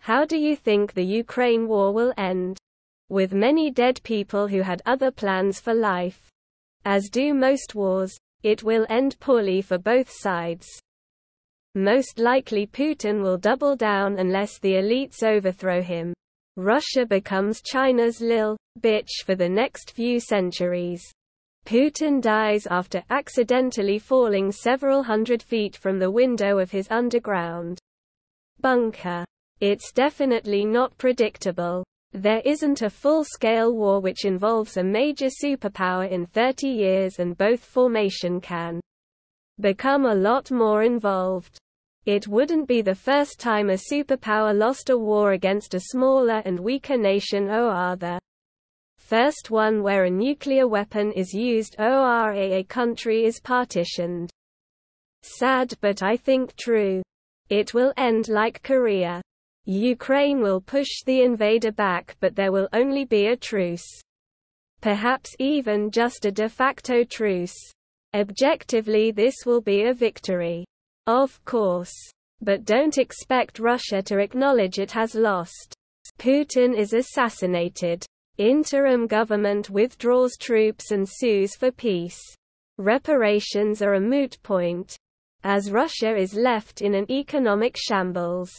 How do you think the Ukraine war will end? With many dead people who had other plans for life. As do most wars, it will end poorly for both sides. Most likely Putin will double down unless the elites overthrow him. Russia becomes China's lil' bitch for the next few centuries. Putin dies after accidentally falling several hundred feet from the window of his underground bunker. It's definitely not predictable. There isn't a full-scale war which involves a major superpower in 30 years, and both formation can become a lot more involved. It wouldn't be the first time a superpower lost a war against a smaller and weaker nation, or the first one where a nuclear weapon is used or a country is partitioned. Sad but I think true. It will end like Korea. Ukraine will push the invader back, but there will only be a truce. Perhaps even just a de facto truce. Objectively, this will be a victory. Of course. But don't expect Russia to acknowledge it has lost. Putin is assassinated. Interim government withdraws troops and sues for peace. Reparations are a moot point, as Russia is left in an economic shambles.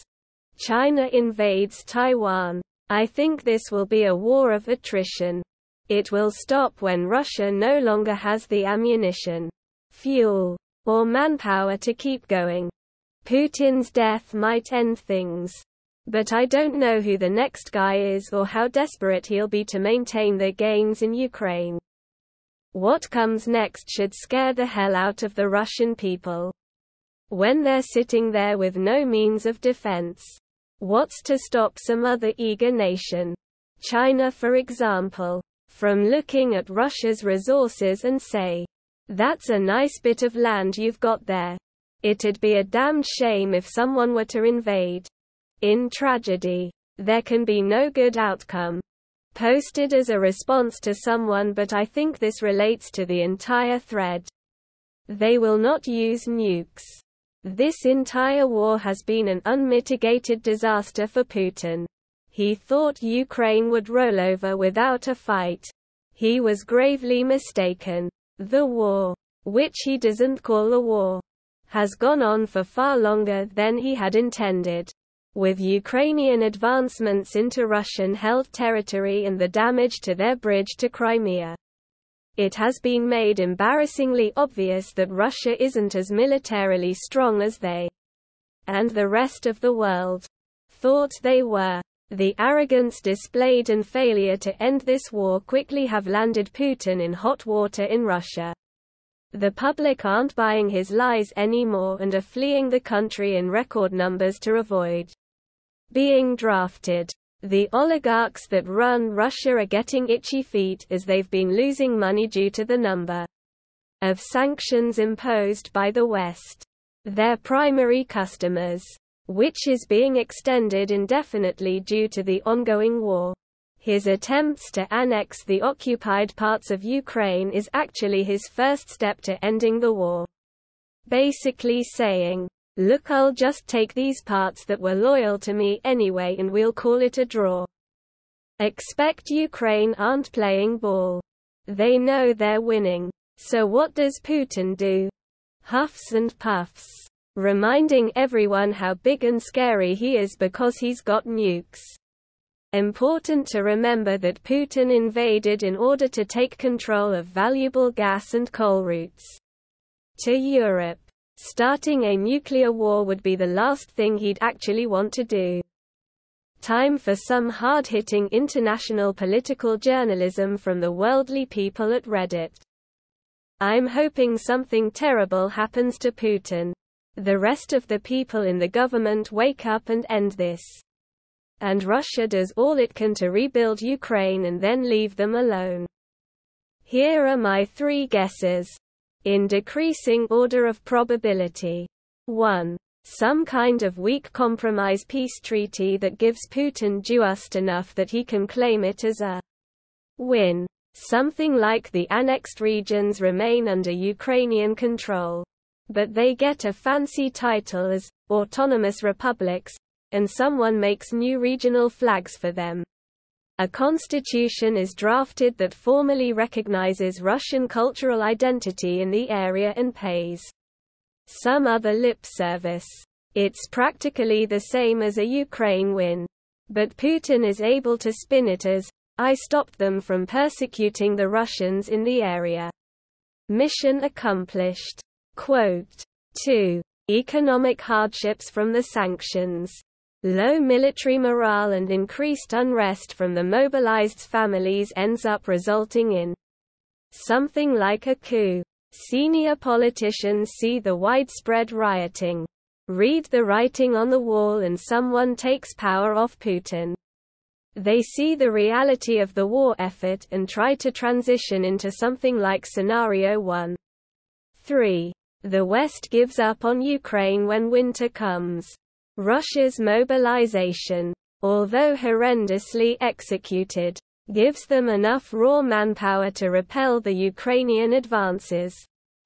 China invades Taiwan. I think this will be a war of attrition. It will stop when Russia no longer has the ammunition, fuel, or manpower to keep going. Putin's death might end things. But I don't know who the next guy is or how desperate he'll be to maintain the gains in Ukraine. What comes next should scare the hell out of the Russian people. When they're sitting there with no means of defense. What's to stop some other eager nation, China for example, from looking at Russia's resources and say, "That's a nice bit of land you've got there. It'd be a damned shame if someone were to invade." In tragedy, there can be no good outcome. Posted as a response to someone, but I think this relates to the entire thread. They will not use nukes. This entire war has been an unmitigated disaster for Putin. He thought Ukraine would roll over without a fight. He was gravely mistaken. The war, which he doesn't call a war, has gone on for far longer than he had intended. With Ukrainian advancements into Russian-held territory and the damage to their bridge to Crimea, it has been made embarrassingly obvious that Russia isn't as militarily strong as they and the rest of the world thought they were. The arrogance displayed and failure to end this war quickly have landed Putin in hot water in Russia. The public aren't buying his lies anymore and are fleeing the country in record numbers to avoid being drafted. The oligarchs that run Russia are getting itchy feet as they've been losing money due to the number of sanctions imposed by the West. Their primary customers, which is being extended indefinitely due to the ongoing war. His attempts to annex the occupied parts of Ukraine is actually his first step to ending the war. Basically saying, "Look, I'll just take these parts that were loyal to me anyway and we'll call it a draw." Expect Ukraine aren't playing ball. They know they're winning. So what does Putin do? Huffs and puffs, reminding everyone how big and scary he is because he's got nukes. Important to remember that Putin invaded in order to take control of valuable gas and coal routes to Europe. Starting a nuclear war would be the last thing he'd actually want to do. Time for some hard-hitting international political journalism from the worldly people at Reddit. I'm hoping something terrible happens to Putin. The rest of the people in the government wake up and end this. And Russia does all it can to rebuild Ukraine and then leave them alone. Here are my 3 guesses. In decreasing order of probability. 1. Some kind of weak compromise peace treaty that gives Putin just enough that he can claim it as a win. Something like the annexed regions remain under Ukrainian control, but they get a fancy title as autonomous republics, and someone makes new regional flags for them. A constitution is drafted that formally recognizes Russian cultural identity in the area and pays some other lip service. It's practically the same as a Ukraine win. But Putin is able to spin it as, "I stopped them from persecuting the Russians in the area." Mission accomplished. Quote 2. Economic hardships from the sanctions. Low military morale and increased unrest from the mobilized families ends up resulting in something like a coup. Senior politicians see the widespread rioting, read the writing on the wall, and someone takes power off Putin. They see the reality of the war effort and try to transition into something like Scenario 1. 3. The West gives up on Ukraine when winter comes. Russia's mobilization, although horrendously executed, gives them enough raw manpower to repel the Ukrainian advances,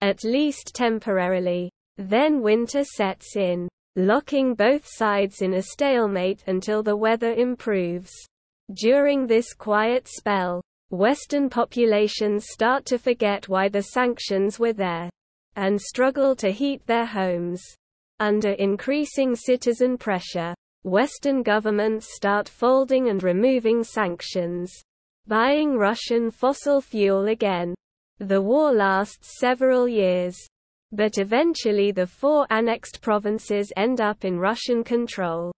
at least temporarily. Then winter sets in, locking both sides in a stalemate until the weather improves. During this quiet spell, Western populations start to forget why the sanctions were there, and struggle to heat their homes. Under increasing citizen pressure, Western governments start folding and removing sanctions, buying Russian fossil fuel again. The war lasts several years, but eventually the 4 annexed provinces end up in Russian control.